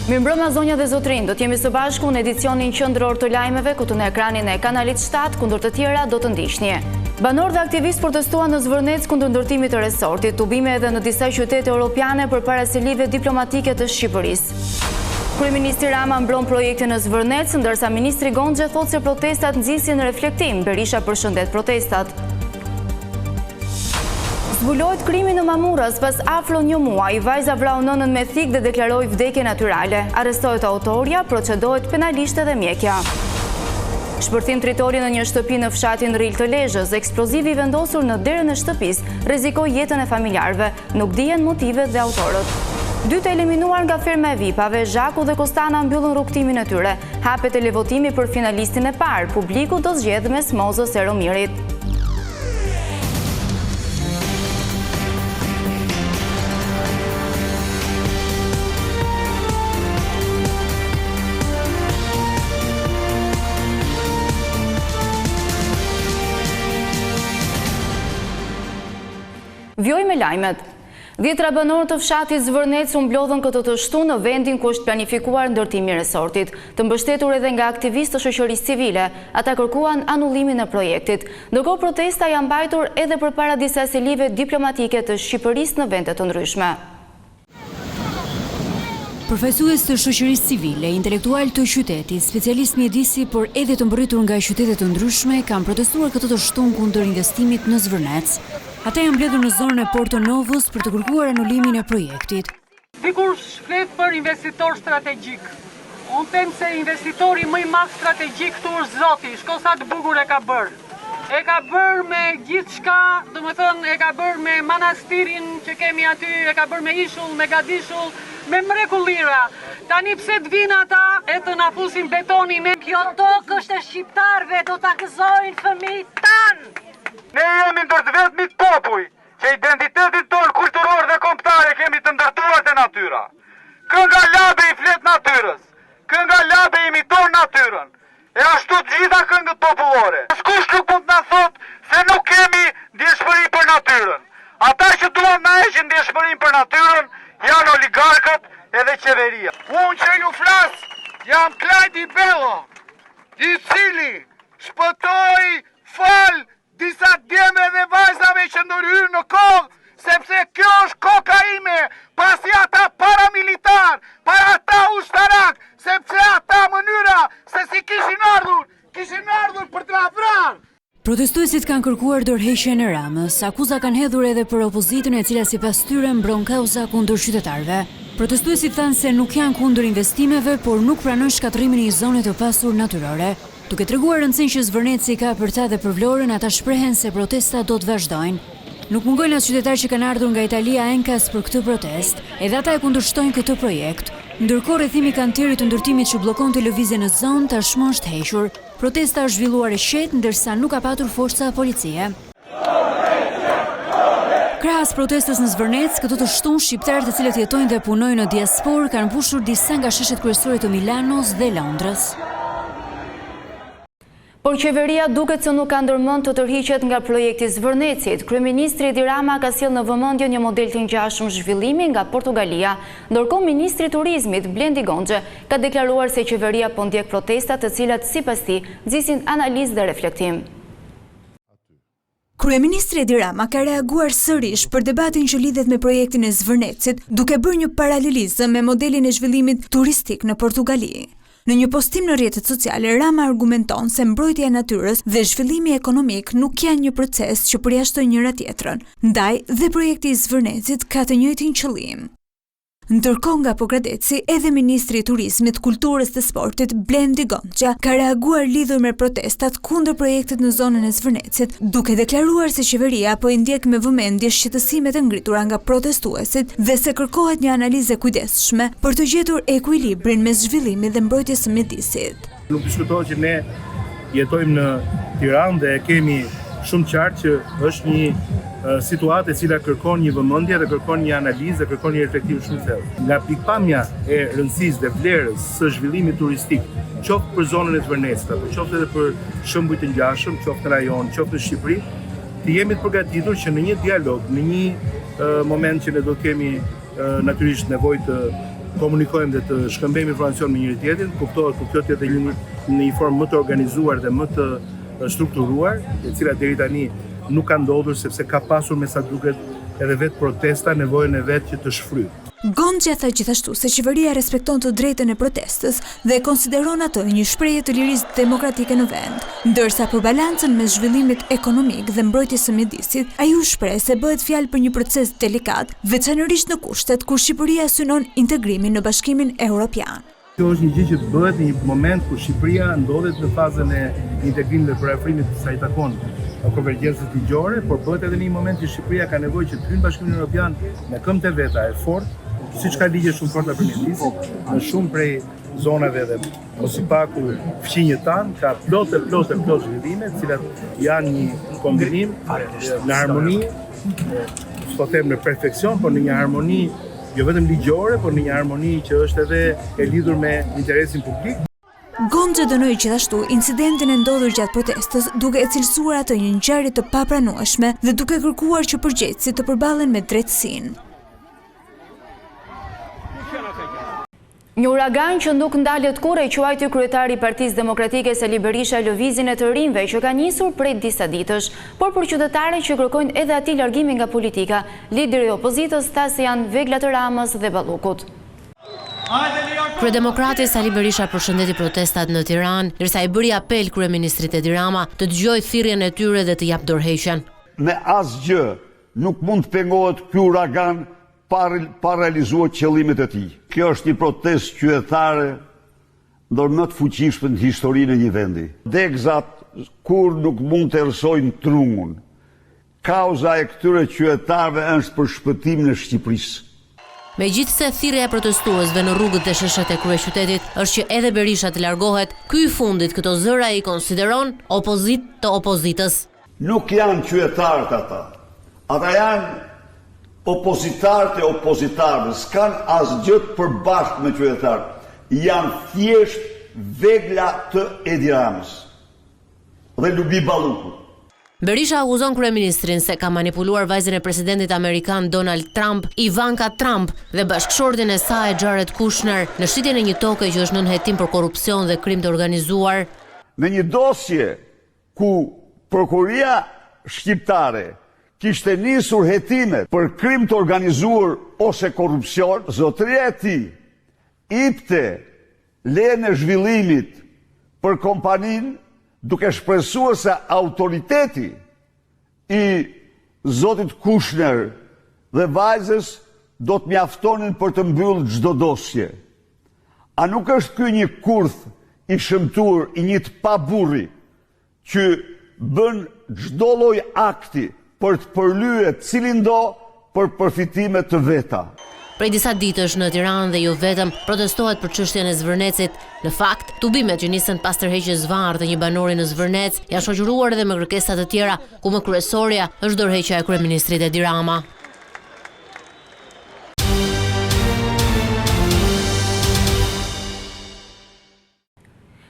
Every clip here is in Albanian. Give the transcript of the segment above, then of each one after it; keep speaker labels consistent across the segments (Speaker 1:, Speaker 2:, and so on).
Speaker 1: Mirëmbrëma zonja dhe zotrin, do t'jemi së bashku në edicionin qendror të lajmeve, ku në ekranin e kanalit 7, kundër të tjera do të ndiqni. Banor dhe aktivistë protestuan në Zvërnec kundër ndërtimit të resortit, tubime edhe në disa qytete europiane përpara selive diplomatike të Shqipërisë. Kryeministri Rama mbron projektin në Zvërnec, ndërsa ministri Gonxhe thotë se protestat nxisin reflektim. Berisha përshëndet protestat. Zbulohet krimi në Mamuras pas afro një muaj. Vajza vrau nënën me thik dhe deklaroi vdekje natyrale. Arrestohet autorja, procedohet penalisht edhe mjekja. Shpërthim tritori në një shtëpi në fshatin Ril të Lezhës. Eksplozivi vendosur në derën e shtëpisë rrezikoi jetën e familjarëve. Nuk dihen motivet dhe autorët. Dy të eliminuar nga firma e VIP-ave, Zhaku dhe Kostana mbyllën rrugtimin e tyre. Hapet televotimi për finalistin e parë. Publiku do zgjedh mes Mozës e Romirit. Vjoj me lajmet. 10 banorë të fshatit Zvërnec u mblodhën këtë të shtu në vendin ku është planifikuar ndërtimi i resortit. Të mbështetur edhe nga aktivistë të shoqërisë civile, ata kërkuan anullimin e projektit. Ndërkohë protesta janë mbajtur edhe përpara disa selive diplomatike të Shqipërisë në vende të ndryshme.
Speaker 2: Përfaqësues të shoqërisë civile, intelektual të qytetit, specialist mjedisi, por edhe të mbërritur nga qytete të ndryshme, kanë protestuar këtë të shtunë kundër investimit në Zvërnec. Ata janë mbledhur në zonën e Porto Novos për të kërkuar anullimin e projektit.
Speaker 3: Dikur shflet për investitor strategjik. Unë them se investitori më i madh strategjik këtu është Zoti, shko sa të bukur e ka bërë. E ka bërë me gjithçka, domethënë e ka bërë me manastirin që kemi aty, e ka bërë me ishull, me gadishull, me mrekullira. Tani pse të vinë ata e të na fusin betonin e
Speaker 4: kjo tokë është e shqiptarëve, do ta gëzojnë fëmijët tanë.
Speaker 5: Ne jemi ndër të vetmit popull që identitetin tonë kulturor dhe kombëtar kemi të ndërtuar te natyra. Kënga labe i flet natyrës, kënga labe imiton natyrën. E ashtu të gjitha këngët popullore. Askush nuk mund të na thotë se nuk kemi ndjeshmëri për natyrën. Ata që duan na heqin ndjeshmërinë për natyrën janë oligarkët edhe qeveria. Unë që ju flas, jam Klajdi Bello, i cili shpëtoi fal disa djemve dhe vajzave që ndërhyrë në kohë, sepse kjo është koka ime, pasi ata paramilitar, para ata ushtarak, sepse ata mënyra se si kishin ardhur për të vrarë.
Speaker 2: Protestuesit kanë kërkuar dorëheqjen e Ramës, akuza kanë hedhur edhe për opozitën e cila sipas tyre mbron kauza kundër qytetarëve. Protestuesit thanë se nuk janë kundër investimeve, por nuk pranojnë shkatrimin e një zone të pasur natyrore. Duke treguar rëndësinë që Zvërneci ka për ta dhe për Vlorën, ata shprehen se protestat do të vazhdojnë. Nuk mungojnë as qytetarë që kanë ardhur nga Italia enkas për këtë protest, edhe ata e kundërshtojnë këtë projekt. Ndërkohë rrethimi kantierit të ndërtimit që bllokon lëvizjen në zonë tashmë është hequr. Protesta është zhvilluar e qetë, ndërsa nuk ka patur forca policie. Krahas protestës në Zvërnec, këtë të shtunë shqiptarët të cilët jetojnë dhe punojnë në diasporë kanë mbushur disa nga sheshet kryesore të Milanos dhe Londrës.
Speaker 1: Por qeveria duket se nuk ka ndërmend të tërhiqet nga projekti Zvërnecit. Kryeministri Edi Rama ka sjellë në vëmendje një model të ngjashëm zhvillimi nga Portugalia, ndërkohë ministri i turizmit Blendi Gonxhe ka deklaruar se qeveria po ndjek protestat të cilat sipas tij nxisin analizë dhe reflektim.
Speaker 6: Kryeministri Edi Rama ka reaguar sërish për debatin që lidhet me projektin e Zvërnecit, duke bërë një paralelizëm me modelin e zhvillimit turistik në Portugali. Në një postim në rrjetet sociale, Rama argumenton se mbrojtja e natyrës dhe zhvillimi ekonomik nuk janë një proces që përjashtojnë njëra tjetrën, ndaj dhe projekti i Zvërnecit ka të njëjtin qëllim. Ndërkohë nga Pogradeci, edhe ministri i turizmit, kulturës dhe sportit Blendi Gonxha ka reaguar lidhur me protestat kundër projektit në zonën e Zvërnecit, duke deklaruar se qeveria po i ndjek me vëmendje shqetësimet e ngritura nga protestuesit dhe se kërkohet një analizë e kujdesshme për të gjetur ekuilibrin mes zhvillimit dhe mbrojtjes së mjedisit.
Speaker 7: Nuk diskutohet që ne jetojmë në Tiranë dhe kemi shumë qartë që është një situatë e cila kërkon një vëmendje dhe kërkon një analizë dhe kërkon një reflektim shumë thellë. Nga pikpamja e rëndësisë dhe vlerës së zhvillimit turistik, qoftë për zonën e Zvërnecit, apo qoftë edhe për shembuj të ngjashëm, qoftë në rajon, qoftë në Shqipëri, të jemi të përgatitur që në një dialog, në një moment që ne do kemi natyrisht nevojë të komunikojmë dhe të shkëmbejmë informacion me njëri tjetrin, kuptohet kur kjo të jetë në një formë më të organizuar dhe më të strukturuar, e cila deri tani nuk ka ndodhur sepse ka pasur me sa duket edhe vetë protesta nevojën e vetë që të shfryjë.
Speaker 6: Gonxha tha gjithashtu se qeveria respekton të drejtën e protestës dhe konsideron atë një shprehje të lirisë demokratike në vend, ndërsa për balancën mes zhvillimit ekonomik dhe mbrojtjes së mjedisit, ai u shpreh se bëhet fjalë për një proces delikat, veçanërisht në kushtet kur Shqipëria synon integrimin në Bashkimin Evropian.
Speaker 7: Kjo është një gjë që bëhet në një moment kur Shqipëria ndodhet në fazën e integrimit dhe përafrimit sa i takon konvergjencës ligjore, por bëhet edhe në një moment që Shqipëria ka nevojë që të hyjë në Bashkimin Evropian me këmbë të veta e fortë, siç ka ligje shumë forta për mjedisin, në shumë prej zonave dhe mos i paku fqinjët tanë ka plot zhvillime, të cilat janë një kombinim në harmoni, s'po them në perfekcion, por në një harmoni jo vetëm ligjore, por në një harmoni që është edhe e lidhur me interesin publik.
Speaker 6: Gonxha dënoi gjithashtu incidentin e ndodhur gjatë protestës, duke e cilësuar atë një ngjarje të papranueshme dhe duke kërkuar që përgjegjësit të përballen me drejtësinë.
Speaker 1: Një uragan që nuk ndalet kurrë, i quajti kryetari i Partisë Demokratike Sali Berisha lëvizjen e të rinjve që ka nisur prej disa ditësh, por për qytetarët që kërkojnë edhe atij largimin nga politika, lideri i opozitës tha se janë vegla të Ramës dhe Ballukut.
Speaker 8: Kryedemokrati Sali Berisha përshëndeti protestat në Tiranë, ndërsa i bëri apel kryeministrit Edi Rama të dëgjojë thirrjen e tyre dhe të japë dorëheqjen.
Speaker 9: Me asgjë nuk mund të pengohet ky uragan pa realizuar qëllimet e tij. Kjo është një protestë qytetare ndër më të fuqishme në historinë e një vendi. Degëzat kur nuk mund të errësojnë trungun. Kauza e këtyre qytetarëve është për shpëtimin e Shqipërisë.
Speaker 8: Megjithse thirrja e protestuesve në rrugët e sheshet e kryeqytetit është që edhe Berisha të largohet, ky i fundit këto zëra i konsideron opozitë të opozitës.
Speaker 9: Nuk janë qytetarët ata. Ata janë opozitarët e opozitarëve, s'kan asgjë të përbashkët me qytetarët. Janë thjesht vegla të Edi Ramës dhe Lubi Ballukut.
Speaker 8: Berisha akuzon kryeministrin se ka manipuluar vajzën e presidentit amerikan Donald Trump, Ivanka Trump dhe bashkëshortin e saj Jared Kushner në shitjen e një toke që është nën hetim për korrupsion dhe krim të organizuar.
Speaker 9: Në një dosje ku prokuria shqiptare kishte nisur hetimet për krim të organizuar ose korrupsion, zotëria e tij ipte lejen e zhvillimit për kompaninë duke shpresuar se autoriteti i zotit Kushner dhe vajzës do të mjaftonin për të mbyllur çdo dosje. A nuk është ky një kurth i shëmtuar, i një të paburri që bën çdo lloj akti për të përlyer cilin do për përfitime të veta.
Speaker 8: Prej disa ditësh në Tiranë dhe jo vetëm protestohet për çështjen e Zvërnecit. Në fakt, tubimet që nisën pas tërheqjes varr të një banori në Zvërnec janë shoqëruar edhe me kërkesa të tjera, ku më kryesorja është dorëheqja e kryeministrit Edi Rama.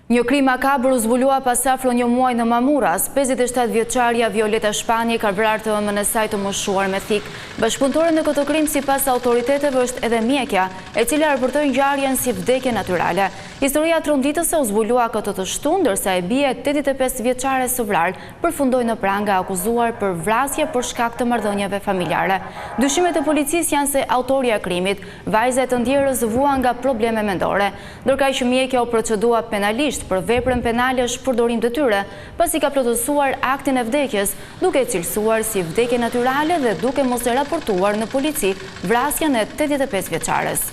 Speaker 1: Një krim makabër u zbulua pas afro një muaj në Mamuras. 57 vjeçaria Violeta Shpanje ka vrarë të ëmën e saj të moshuar me thik. Bashkëpunëtore në këtë krim sipas autoriteteve është edhe mjekja, e cila raportoi ngjarjen si vdekje natyrale. Historia tronditëse u zbulua këtë të shtunë, ndërsa e bie 85 vjeçare së vrarë përfundoi në pranga akuzuar për vrasje për shkak të marrëdhënieve familjare. Dyshimet e policisë janë se autorja e krimit, vajza e të ndjerës vuan nga probleme mendore, ndërkaq që mjekja u procedua penalisht për veprën penale shpërdorim të tyre, pasi ka plotësuar aktin e vdekjes, duke cilësuar si vdekje natyrale dhe duke mos e raportuar në polici vrasjen e 85 vjeçares.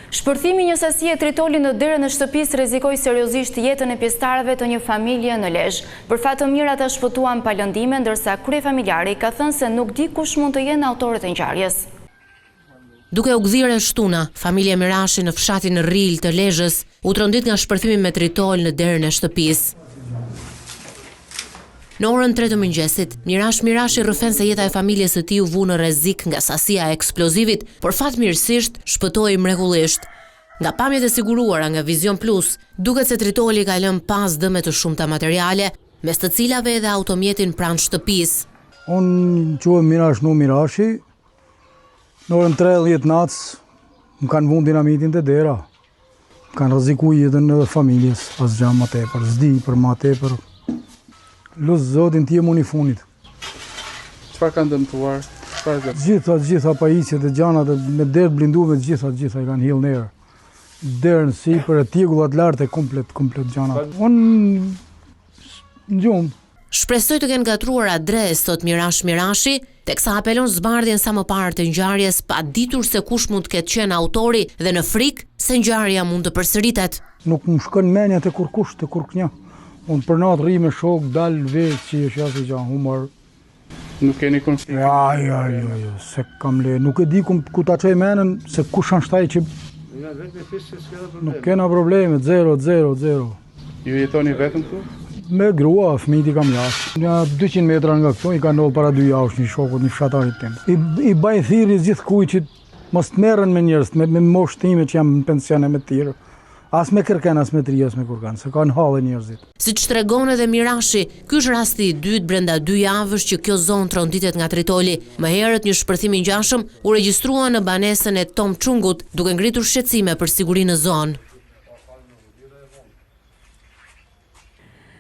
Speaker 1: Shpërthimi një sasie tritoli në derën e shtëpisë rrezikoi seriozisht jetën e pjesëtarëve të një familje në Lezhë. Për fat të mirë ata shpëtuan pa lëndime, ndërsa kryefamiljari ka thënë se nuk di kush mund të jenë autorët e ngjarjes.
Speaker 8: Duke u gdhirë shtuna, familja Mirashi në fshatin Ril të Lezhës u trondit nga shpërthimi me tritol në derën e shtëpisë. Në orën 3 të mëngjesit, Mirashi rrëfen se jeta e familjes së tij u vu në rrezik nga sasia e eksplozivit, por fatmirësisht shpëtoi mrekullisht. Nga pamjet e siguruara nga Vision Plus, duket se tritoli ka lënë pas dëme të shumta materiale, mes të cilave edhe automjetin pranë shtëpisë.
Speaker 10: Unë quhem Mirashi. Në orën 13 natës Më kanë vënë dinamitin të dera. Më kanë rreziku jetën edhe familjes, asgjë më tepër, s'di për më tepër. Lut Zotin ti jemi në fundit.
Speaker 11: Çfarë kanë dëmtuar?
Speaker 10: Gjitha pajisjet e gjanat me derë blindume, gjitha i kanë hillë në erë. Derën sipër e tjegullat lartë e komplet gjanat. Unë në gjumë.
Speaker 8: Shpresoj të kenë gatruar adres, thot Mirash Mirashi, teksa apelon zbardhjen sa më parë të ngjarjes, pa ditur se kush mund të ketë qenë autori dhe në frikë se ngjarja mund të përsëritet.
Speaker 10: Nuk më shkon mendja te kurkush, te kurknjë. Unë për natë rri me shok, dal vetë që është asë gjë, humor.
Speaker 11: Nuk keni konflikt?
Speaker 10: Ja, se kam le, nuk e di ku ta çoj menën se kush është ai që nuk kena probleme, 0.
Speaker 11: Ju jetoni vetëm këtu?
Speaker 10: Me grua, fëmijët i kam jashtë. Nga 200 metra nga këtu, i ka ndodhur para 2 javësh një shokut, një fshatarit tim. I baj thirrje gjithkujt që mos të merren me njerëz, me moshë time që jam në pension e me të tjerë. As me kërken, as me tri, as me kurkan, se kanë hallë njerëzit.
Speaker 8: Siç tregon edhe Mirashi, ky është rasti i dytë brenda 2 javësh që kjo zonë tronditet nga tritoli. Më herët një shpërthim i ngjashëm u regjistrua në banesën e Tom Çungut, duke ngritur shqetësime për sigurinë në zonë.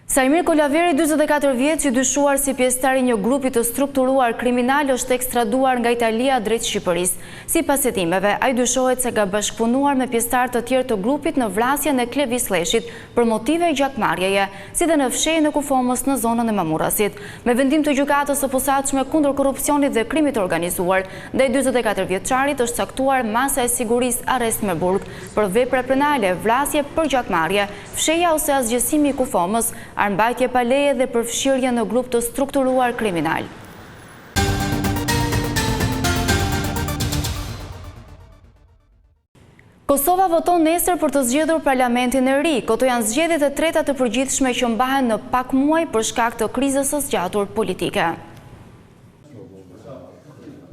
Speaker 1: Sajmir Kolaveri, 44 vjeç, i dyshuar si pjesëtar i një grupi të strukturuar kriminal, është ekstraduar nga Italia drejt Shqipërisë. Sipas hetimeve, ai dyshohet se ka bashkëpunuar me pjesëtar të tjerë të grupit në vrasjen e Klevis Leshit për motive gjakmarrjeje, si dhe në fshehjen e Kufomës në zonën e Mamurasit. Me vendim të gjykatës së posaçme kundër korrupsionit dhe krimit të organizuar, ndaj 44 vjeçarit është caktuar masa e sigurisë arrest me burg për vepra penale, vrasje për gjakmarrje, fshehja ose asgjësimi i Kufomës, armbajtje pa leje dhe përfshirje në grup të strukturuar kriminal. Kosova voton nesër për të zgjedhur parlamentin e ri. Këto janë zgjedhjet e treta të përgjithshme që mbahen në pak muaj për shkak të krizës së zgjatur politike.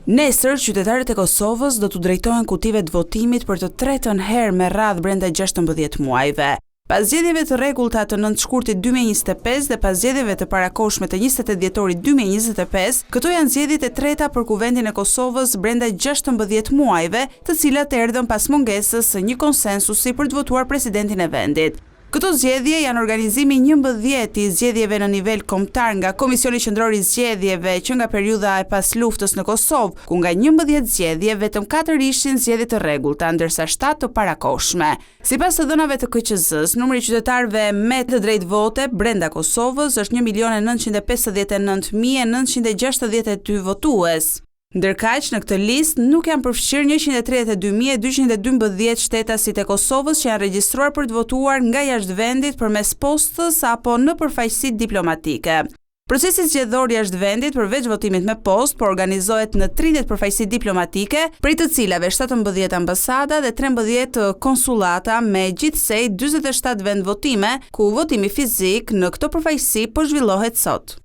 Speaker 12: Nesër, qytetarët e Kosovës do të drejtohen kutive të votimit për të tretën herë me radhë brenda 16 muajve. Pas zgjedhjeve të rregullta të 9 shkurtit 2025 dhe pas zgjedhjeve të parakohshme të 28 dhjetorit 2025, këto janë zgjedhjet e treta për kuvendin e Kosovës brenda 16 muajve, të cilat erdhën pas mungesës së një konsensusi për të votuar presidentin e vendit. Këto zgjedhje janë organizimi 11 i zgjedhjeve në nivel kombëtar nga Komisioni Qendror i Zgjedhjeve që nga periudha e pas luftës në Kosovë, ku nga 11 zgjedhje vetëm 4 ishin zgjedhje të rregullta, ndërsa 7 të parakohshme. Sipas të dhënave të KQZ-s, numri i qytetarëve me të drejtë vote brenda Kosovës është 1.959.962 votues. Ndërkaq, në këtë listë nuk janë përfshirë 132.212 shtetasit e Kosovës që janë regjistruar për të votuar nga jashtë vendit përmes postës apo në përfaqësitë diplomatike. Procesi zgjedhor jashtë vendit përveç votimit me postë po organizohet në 30 përfaqësi diplomatike, prej të cilave 17 ambasada dhe 13 konsullata me gjithsej 47 vend votime, ku votimi fizik në këto përfaqësi po zhvillohet sot.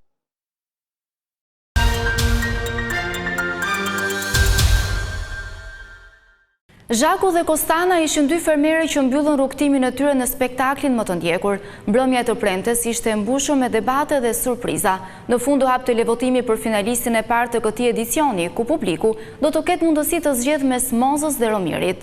Speaker 1: Zhaku dhe Kostana ishin 2 fermerë që mbyllën rrugtimin e tyre në spektaklin më të ndjekur. Mbrëmja e të premtes ishte mbushur me debate dhe surpriza. Në fund u hap televotimi për finalistin e parë të këtij edicioni, ku publiku do të ketë mundësi të zgjedhë mes Mozës dhe Romirit.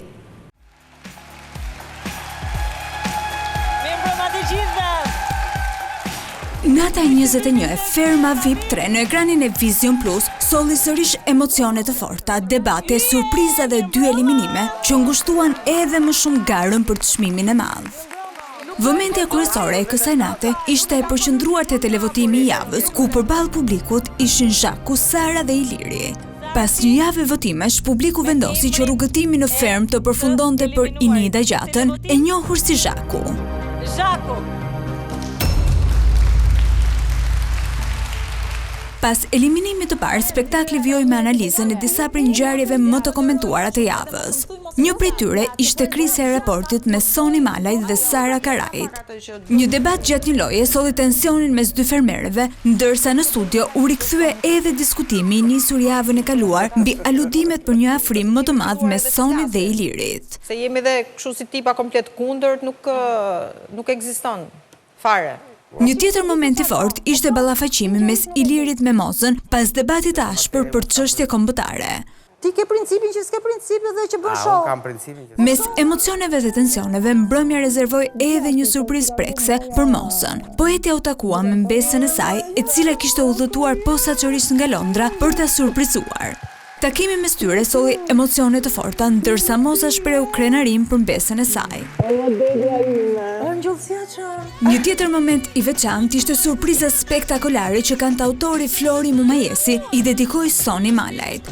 Speaker 6: Nata 21 e Ferma VIP 3 në ekranin e Vision Plus solli sërish emocione të forta, debate, surpriza dhe 2 eliminime që ngushtuan edhe më shumë garën për të çmimin e madh. Vëmendja kryesore e kësaj nate ishte e përqendruar te televotimi i javës, ku përballë publikut ishin Zhaku, Sara dhe Iliri. Pas një jave votimesh, publiku vendosi që rrugëtimi në Ferm të përfundonte për Inida Gjatën, e njohur si Zhaku.
Speaker 4: Zhaku!
Speaker 6: Pas eliminimit të parë, spektakli vjoi me analizën e disa prej ngjarjeve më të komentuara të javës. Një prej tyre ishte krisja e raportit me Soni Malajt dhe Sara Karajit. Një debat gjatë një loje solli tensionin mes 2 fermerëve, ndërsa në studio u rikthye edhe diskutimi i nisur javën e kaluar mbi aludimet për një afrim më të madh mes Sonit dhe Ilirit.
Speaker 13: Se jemi dhe kështu si tipa komplet kundërt, nuk ekziston fare.
Speaker 6: Një tjetër moment i fort ishte ballafaqimi mes Ilirit me Mozën pas debatit të ashpër për çështje kombëtare.
Speaker 4: Ti ke principin që s'ke principin dhe që bën show.
Speaker 14: Unë kam principin që...
Speaker 6: Mes emocioneve dhe tensioneve, mbrëmja rezervoi edhe një surprizë prekse për Mosën. Poetja u takua me mbesën e saj, e cila kishte udhëtuar posaçërisht nga Londra për ta surprizuar. Takimi mes tyre solli emocione të forta, ndërsa Mosa shprehu krenarim për mbesën e saj. Një tjetër moment i veçantë ishte surpriza spektakolare që kantautori Flori Mumajesi i dedikoi Soni Malajt.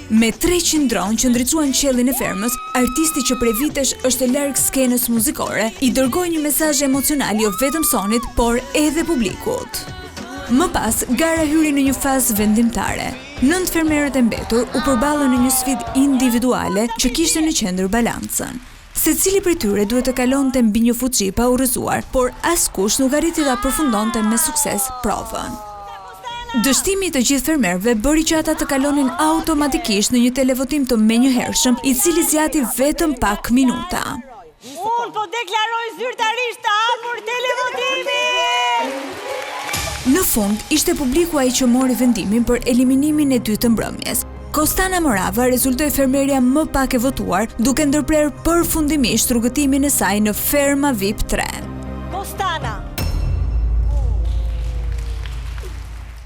Speaker 6: Me 300 dronë që ndriçuan qiellin e fermës, artisti që prej vitesh është larg skenës muzikore, i dërgoi një mesazh emocional jo vetëm Sonit, por edhe publikut. Më pas, gara hyri në një fazë vendimtare. 9 fermerët e mbetur u përballën në një sfidë individuale që kishte në qendër balancën. Secili prej tyre duhet të kalonte mbi një fuqi pa urrëzuar, por askush nuk arriti ta përfundonte me sukses provën. Dështimi të gjithë fermerëve bëri që ata të kalonin automatikisht në një televotim të menjëhershëm, i cili zgjati vetëm pak minuta.
Speaker 4: Unë po deklaroj zyrtarisht të hapur televotimin!
Speaker 6: Në fund, ishte publiku ai që mori vendimin për eliminimin e dy të mbrëmjes. Kostana Morava rezultoi fermerja më pak e votuar, duke ndërprer përfundimisht rrugëtimin e saj në ferma VIP 3.
Speaker 4: Kostana!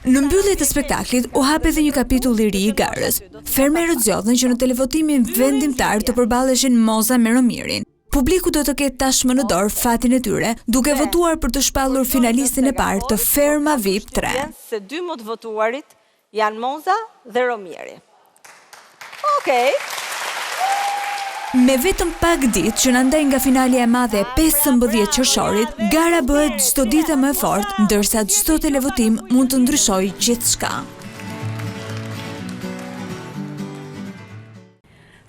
Speaker 6: Në mbyllje të spektaklit u hap edhe një kapitull i ri i garës. Fermerët zgjodhen që në televotimin vendimtar të përballeshin Moza me Romirin. Publiku do të ketë tashmë në dorë fatin e tyre, duke votuar për të shpallur finalistin e parë të Ferma VIP 3.
Speaker 4: Se dy më të votuarit janë Moza dhe Romiri. Okej.
Speaker 6: Me vetëm pak ditë që na ndaj nga finalja e madhe e 15 qershorit, gara bëhet çdo ditë më e fortë, ndërsa çdo televotim mund të ndryshojë gjithçka.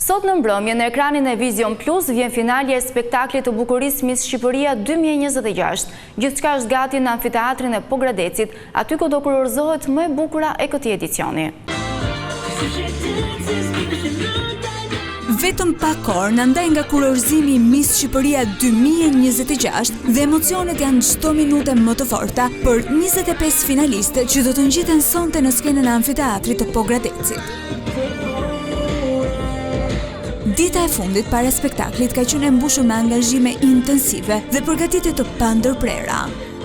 Speaker 1: Sot në mbrëmje në ekranin e Vision Plus vjen finalja e spektaklit të bukurisë Miss Shqipëria 2026. Gjithçka është gati në amfiteatrin e Pogradecit, aty ku do kurorëzohet më e bukura e këtij edicioni.
Speaker 6: Vetëm pak kohë na ndaj nga kurorëzimi Miss Shqipëria 2026 dhe emocionet janë çdo minutë më të forta për 25 finaliste që do të ngjiten sonte në skenën e amfiteatrit të Pogradecit. Dita e fundit para spektaklit ka qenë e mbushur me angazhime intensive dhe përgatitje të pandërprera.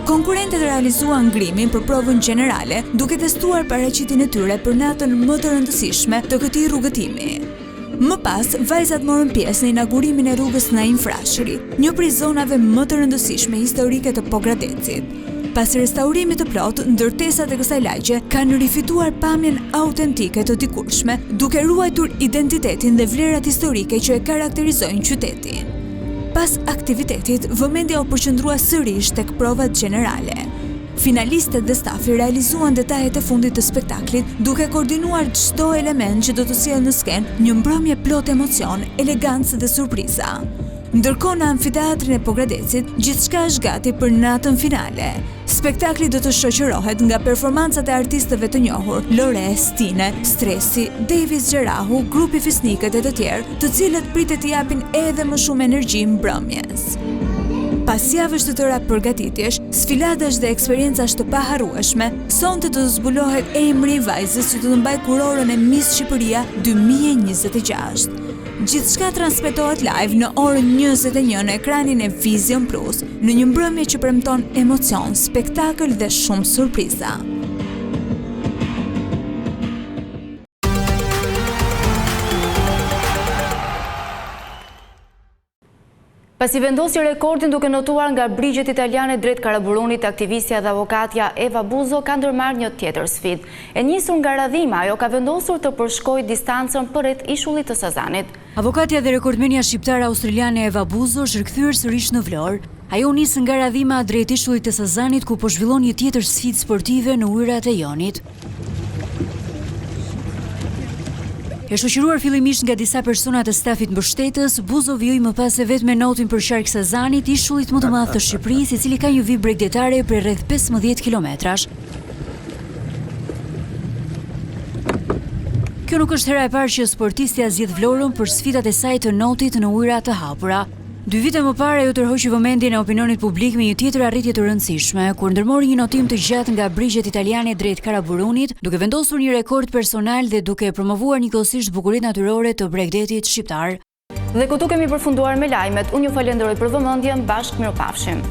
Speaker 6: Konkurrentët realizuan ngrimin për provën gjenerale, duke testuar paraqitjen e tyre për natën më të rëndësishme të këtij rrugëtimi. Më pas, vajzat morën pjesë në inaugurimin e rrugës Naim Frashëri, një prej zonave më të rëndësishme historike të Pogradecit. Pas restaurimit të plot, ndërtesat e kësaj lagje kanë rifituar pamjen autentike të dikurshme, duke ruajtur identitetin dhe vlerat historike që e karakterizojnë qytetin. Pas aktivitetit, vëmendja u përqendrua sërish tek provat gjenerale. Finalistët dhe stafi realizuan detajet e fundit të spektaklit, duke koordinuar çdo element që do të sjellë në skenë një mbrëmje plot emocion, elegancë dhe surpriza. Ndërkohë në amfiteatrin e Pogradecit, gjithçka është gati për natën finale. Spektakli do të shoqërohet nga performancat e artistëve të njohur, Lore, Stine, Stresi, Davis Gjerahu, grupi Fisnikët e të tjerë, të cilët pritet të japin edhe më shumë energji mbrëmjes. Pas javësh të tëra përgatitjesh, sfiladash dhe eksperiencash të paharrueshme, sonte do të zbulohet emri i vajzës që do të mbaj kurorën e Miss Shqipëria 2026. Gjithçka transmetohet live në orën 21 në ekranin e Vision Plus, në një mbrëmje që premton emocion, spektakël dhe shumë surpriza.
Speaker 1: Pasi vendosi rekordin duke notuar nga brigjet italiane drejt Karaburunit, aktivistja dhe avokatja Eva Buzo ka ndërmarrë një tjetër sfidë. E nisur nga radhima, ajo ka vendosur të përshkojë distancën përreth ishullit të Sazanit.
Speaker 2: Avokatja dhe rekordmenja shqiptare australiane Eva Buzo është rikthyer sërish në Vlorë. Ajo nis nga radhima drejt ishullit të Sazanit ku po zhvillon një tjetër sfidë sportive në ujërat e Jonit. E shoqëruar fillimisht nga disa persona të stafit mbështetës, Buzo vijoi më pas se vetëm me notin për Shark Sazanit, ishullit më të madh të Shqipërisë, i cili ka një vijë bregdetare për rreth 15 kilometrash. Kjo nuk është hera e parë që sportistja zgjedh Vlorën për sfidat e saj të notit në ujëra të hapura. 2 vite më parë ajo tërhoqi vëmendjen e opinionit publik me një tjetër arritje të rëndësishme, kur ndërmori një notim të gjatë nga brigjet italiane drejt Karaburunit, duke vendosur një rekord personal dhe duke promovuar njëkohësisht bukuritë natyrore të Bregdetit shqiptar.
Speaker 1: Dhe këtu kemi përfunduar me lajmet. Unë ju falenderoj për vëmendjen, bashkë mirupafshim.